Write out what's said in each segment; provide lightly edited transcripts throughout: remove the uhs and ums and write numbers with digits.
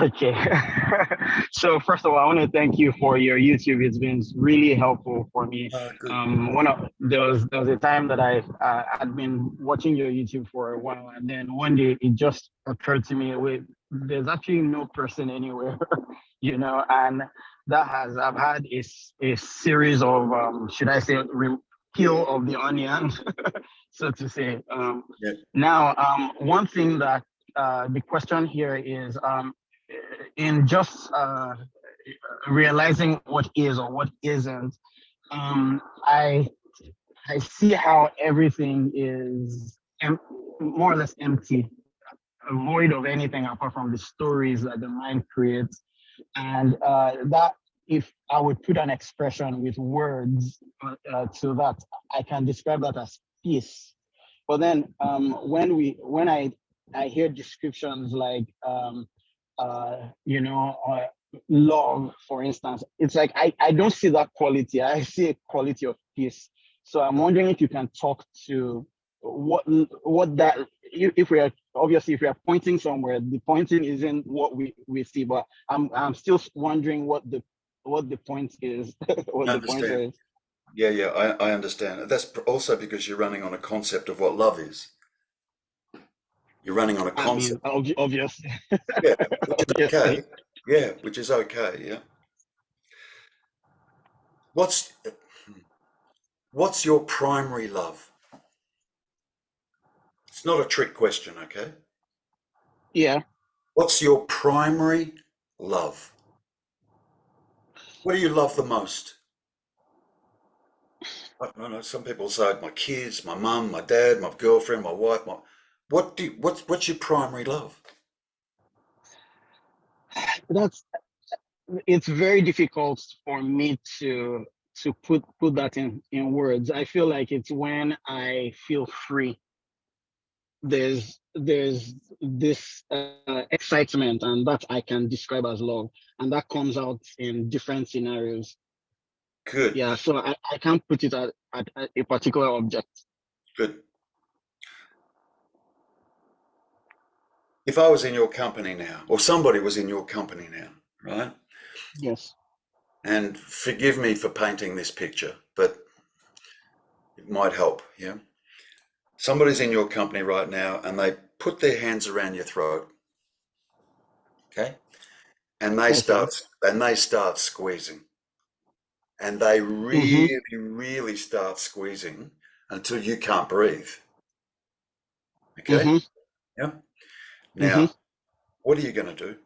Okay. So first of all, I want to thank you for your YouTube. It's been really helpful for me. Good. One of there was a time that I had been watching your YouTube for a while, and then one day it just occurred to me, wait, there's actually no person anywhere, and I've had a series of should I say peel of the onion, so to say. Yeah. Now, one thing that the question here is in just realizing what is or what isn't, um, I I see how everything is more or less empty, void of anything apart from the stories that the mind creates, and that if I would put an expression with words to that, I can describe that as peace. But then when I hear descriptions like love, for instance, it's like I don't see that quality. I see a quality of peace. So I'm wondering if you can talk to what that if we are obviously if we are pointing somewhere, the pointing isn't what we see, but I'm still wondering what the point is, what I the pointer understand. is. Yeah, I understand. That's also because you're running on a concept of what love is. You're running on a I mean, concept. obviously, Yeah, which is obviously. okay. Yeah, which is okay. Yeah. What's what's your primary love? It's not a trick question, okay? Yeah. What's your primary love? What do you love the most? I don't know. Some people say my kids, my mum, my dad, my girlfriend, my wife. What's your primary love? That's it's very difficult for me to put that in words. I feel like it's when I feel free. There's this excitement, and that I can describe as love, and that comes out in different scenarios. Good, Yeah, so I can't put it at a particular object. good. If I was in your company now, or somebody was in your company now, right? Yes. And forgive me for painting this picture, but it might help, yeah? Somebody's in your company right now and they put their hands around your throat, okay? And Okay. they start squeezing. And they Mm-hmm. really, really start squeezing until you can't breathe. Okay? Mm-hmm. Yeah. Mm-hmm. Now, what are you going to do?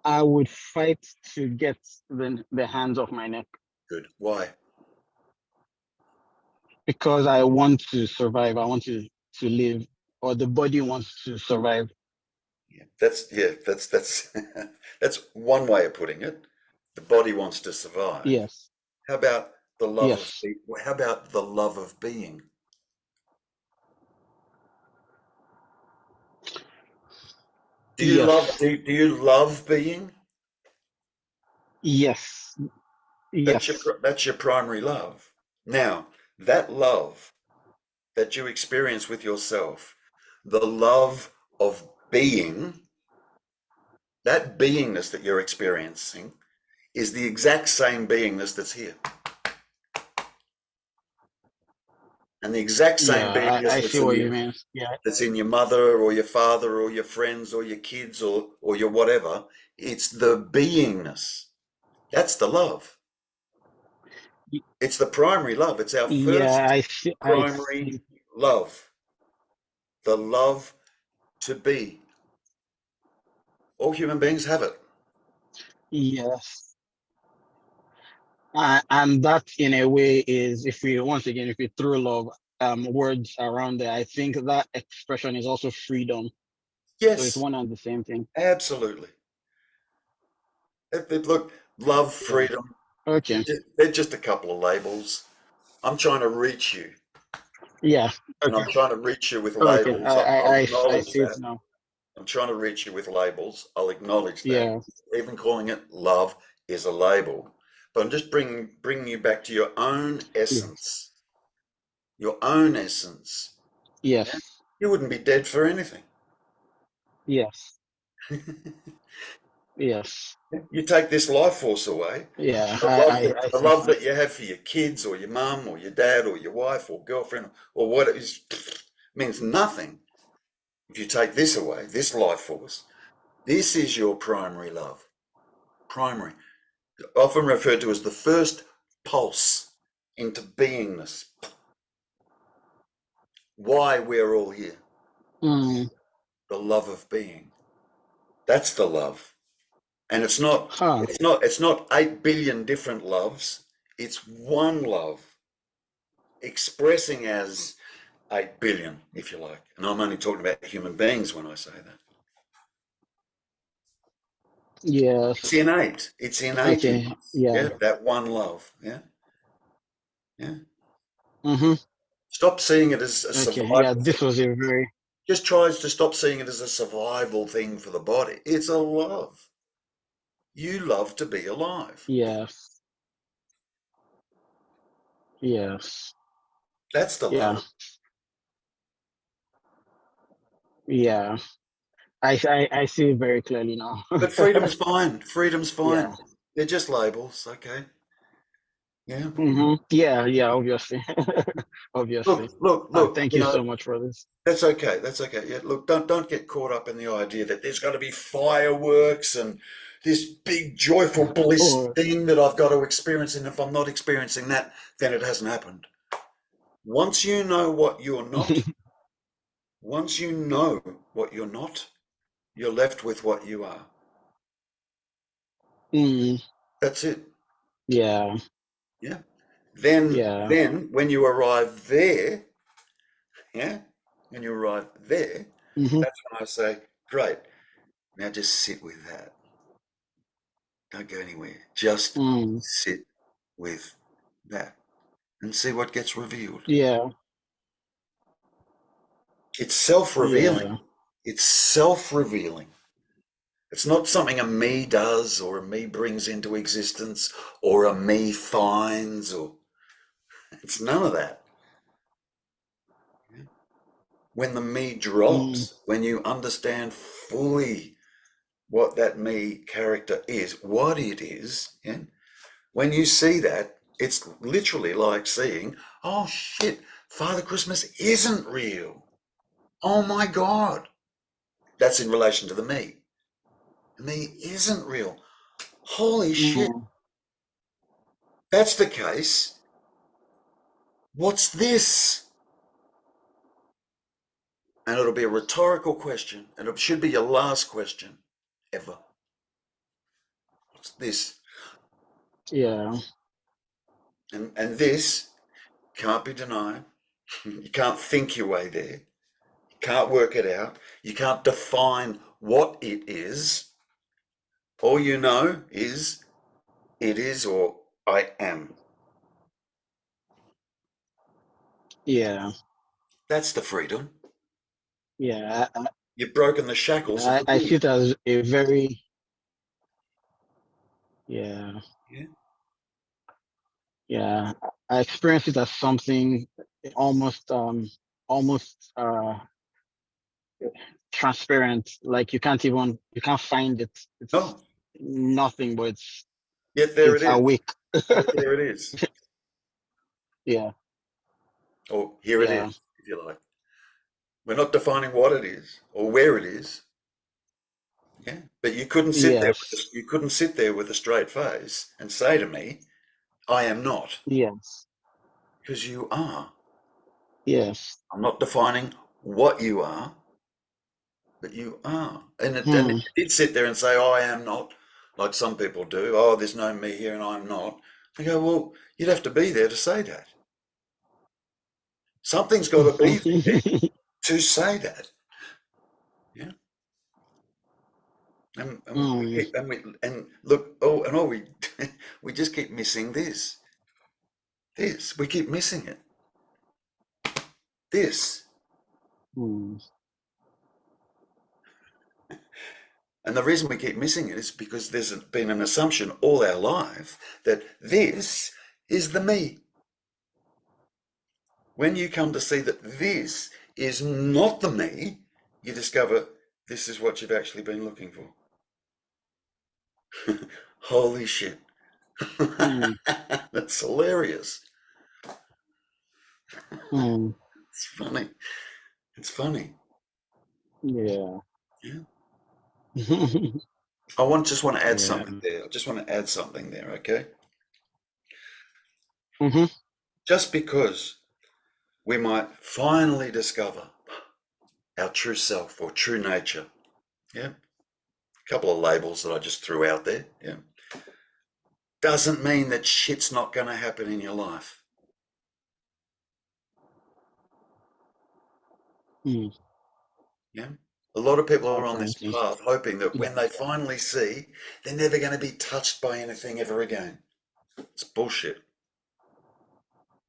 I would fight to get the hands off my neck Good. Why? because I want to survive. I want to live, or the body wants to survive. That's that's one way of putting it. The body wants to survive. Yes. How about the love of Yes. be- how about the love of being? Yes. Do you love being? Yes. Yes. That's your primary love. Now, that love that you experience with yourself, the love of being, that beingness that you're experiencing is the exact same beingness that's here. And the exact same Yeah, beingness I see what you mean. Yeah. that's in your mother or your father or your friends or your kids or your whatever, it's the beingness. That's the love. Y- It's the primary love. It's our Yeah, first I primary see. love, the love to be. All human beings have it. Yes. And that in a way is if we throw love words around there, I think that expression is also freedom. So it's Yes, one and the same thing. absolutely. Look, love, Yeah. freedom, Okay. they're just a couple of labels. I'm trying to reach you, Yeah. and Okay. I'm trying to reach you with Okay. labels. I'll I acknowledge see it that. now. I'm trying to reach you with labels. I'll acknowledge that. Yeah. Even calling it love is a label. But I'm just bringing you back to your own Yes. essence. Your own essence. Yeah? Yes. You wouldn't be dead for anything. Yes. Yes. You take this life force away. Yeah. I The see. love that you have for your kids or your mum or your dad or your wife or girlfriend or what it is means nothing if you take this away, this life force. This is your primary love. Primary. Often referred to as the first pulse into beingness. Why we're all here. Mm. The love of being. That's the love. And Huh. it's not 8 billion different loves. It's one love expressing as 8 billion, if you like. And I'm only talking about human beings when I say that. It's Yes. innate. It's innate in Okay. us. Yeah. Yeah, that one love. Yeah, yeah. Mm-hmm. Stop seeing it as a Okay. Yeah. survival This thing. was a very. Just tries to stop seeing it as a survival thing for the body. It's a love. You love to be alive. Yes. Yes. That's the Yeah. love. Yeah. I see it very clearly now. But freedom's fine. Freedom's Yeah. fine. They're just labels, okay? Yeah. Mm-hmm. Yeah. Yeah. Obviously. Obviously. Look, Thank you so much for this. that's okay. That's okay. Yeah, look, don't get caught up in the idea that there's got to be fireworks and this big joyful bliss Oh. thing that I've got to experience, and if I'm not experiencing that, then it hasn't happened. Once you know what you're not, once you know what you're not, you're left with what you are. Mm. That's it. Yeah. Yeah. Yeah. Then when you arrive there, yeah, when you arrive there, Mm-hmm. that's when I say, great, now just sit with that. Don't go anywhere. Just Mm. sit with that and see what gets revealed. Yeah. It's self Yeah. revealing. It's self revealing. It's not something a me does or a me brings into existence or a me finds or it's none of that. When the me Mm. drops, when you understand fully what that me character is, what it is, yeah, when you see that, it's literally like seeing, oh shit, Father Christmas isn't real. Oh my God. That's in relation to the me. The me isn't real. Holy shit. Mm. That's the case. What's this? And it'll be a rhetorical question, and it should be your last question ever. What's this? Yeah. And this can't be denied. You can't think your way there. You can't work it out. You can't define what it is. All you know is it is or I am. Yeah. That's the freedom. Yeah. You've broken the shackles of the I see me. it as a very. Yeah. Yeah. Yeah. I experience it as something almost almost transparent. Like you can't find it. It's Oh, nothing, but yet there it it's is. awake. Yet there it is. Yeah. Or here it Yeah. is, if you like. We're not defining what it is or where it is. Yeah. But Yes. you couldn't sit there with a straight face and say to me, I am not, Yes. because you are. Yes. I'm not defining what you are, but you are. And if Hmm. you did sit there and say, oh, I am not, like some people do, oh, there's no me here and I'm not, I go, well, you'd have to be there to say that. Something's got to be there to say that. Yeah. And we Mm. keep, and look, oh, and all we, we just keep missing this. This. We keep missing it. This. Mm. And the reason we keep missing it is because there's been an assumption all our life that this is the me. When you come to see that this is not the me, you discover this is what you've actually been looking for. Holy shit. mm, That's hilarious. mm, It's funny. It's funny. yeah. Yeah. Yeah. Just want to add something there. I just want to add something there, okay? Hmm. Just because we might finally discover our true self or true nature, yeah? A couple of labels that I just threw out there, yeah? Doesn't mean that shit's not going to happen in your life. Mm. Yeah. A lot of people are on this Absolutely. path hoping that Yeah. when they finally see, they're never going to be touched by anything ever again. It's bullshit.